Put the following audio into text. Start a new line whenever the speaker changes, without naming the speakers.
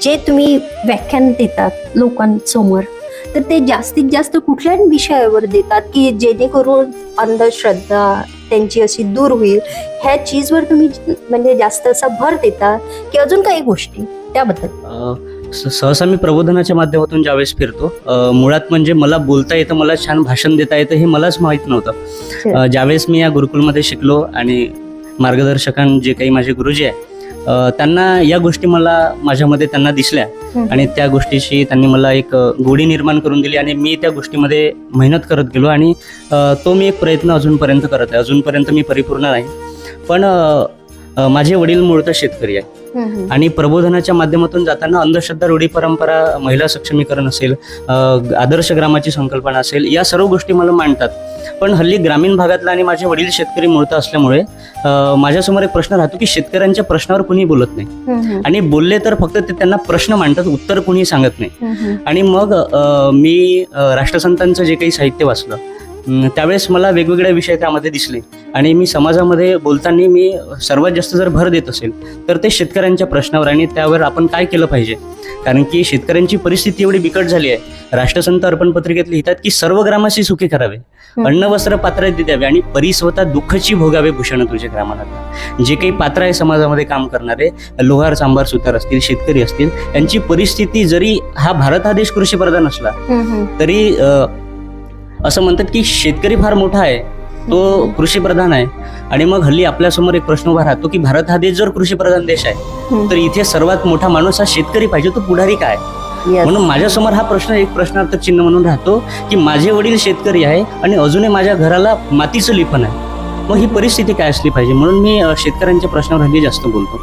जे तुम्ही व्याख्यान देतात लोकांसमोर, तर ते जास्तीत जास्त कुठल्या विषयावर देतात की जेणेकरून अंधश्रद्धा त्यांची अशी दूर होईल, ह्या चीजवर तुम्ही म्हणजे जास्त असा भर देता की अजून काही गोष्टी त्याबद्दल?
सहसा मी प्रबोधनाच्या माध्यमातून ज्यावेळेस फिरतो, मुळात म्हणजे मला बोलता येतं, मला छान भाषण देता येतं हे मलाच माहीत नव्हतं. ज्यावेळेस मी या गुरुकुलमध्ये शिकलो आणि मार्गदर्शकां जे काही माझे गुरुजी आहे त्यांना या गोष्टी मला माझ्यामध्ये त्यांना दिसल्या आणि त्या गोष्टीशी त्यांनी मला एक गोडी निर्माण करून दिली आणि मी त्या गोष्टीमध्ये मेहनत करत गेलो आणि तो मी एक प्रयत्न अजूनपर्यंत करत आहे. अजूनपर्यंत मी परिपूर्ण नाही, पण माझे वडील मूळतः शेतकरी आहे आणि प्रबोधनाच्या माध्यमातून जाताना अंधश्रद्धा, रूढी परंपरा, महिला सक्षमीकरण असेल, आदर्श ग्रामाची संकल्पना असेल, या सर्व गोष्टी मला मांडतात. पण हल्ली ग्रामीण भागातला आणि माझे वडील शेतकरी मूळतः असल्यामुळे माझ्यासमोर एक प्रश्न राहतो की शेतकऱ्यांच्या प्रश्नावर कुणी बोलत नाही आणि बोलले तर फक्त ते त्यांना प्रश्न मांडतात, उत्तर कुणी सांगत नाही. आणि मग मी राष्ट्रसंतांचं जे काही साहित्य वाचलं त्यावेळेस मला वेगवेगळे विषय त्यामध्ये दिसले आणि मी समाजामध्ये बोलताना मी सर्वात जास्त जर भर देत असेल तर ते शेतकऱ्यांच्या प्रश्नावर आणि त्यावर आपण काय केलं पाहिजे. कारण की शेतकऱ्यांची परिस्थिती एवढी बिकट झाली आहे. राष्ट्रसंत अर्पण पत्रिकेत लिहितात की सर्व ग्रामाशी सुखी करावे, अन्न वस्त्र पात्र द्यावे आणि परिस्वता दुःखची भोगावे भूषण तुझे ग्रामाला. जे काही पात्र आहे समाजामध्ये काम करणारे, लोहार, सांबार, सुतार असतील, शेतकरी असतील, यांची परिस्थिती जरी भारत हा देश कृषीप्रधान असला तरी असं म्हणतात की शेतकरी फार मोठा आहे, तो कृषीप्रधान आहे. आणि मग हल्ली आपल्यासमोर एक प्रश्न उभा राहतो की भारत हा देश जर कृषीप्रधान देश आहे तर इथे सर्वात मोठा माणूस हा शेतकरी पाहिजे, तो पुढारी काय. म्हणून माझ्यासमोर हा प्रश्न एक प्रश्नार्थक चिन्ह म्हणून राहतो की माझे वडील शेतकरी आहे आणि अजूनही माझ्या घराला मातीचं लिपण आहे, मग ही परिस्थिती काय असली पाहिजे. म्हणून मी शेतकऱ्यांच्या प्रश्नावर हल्ली जास्त बोलतो.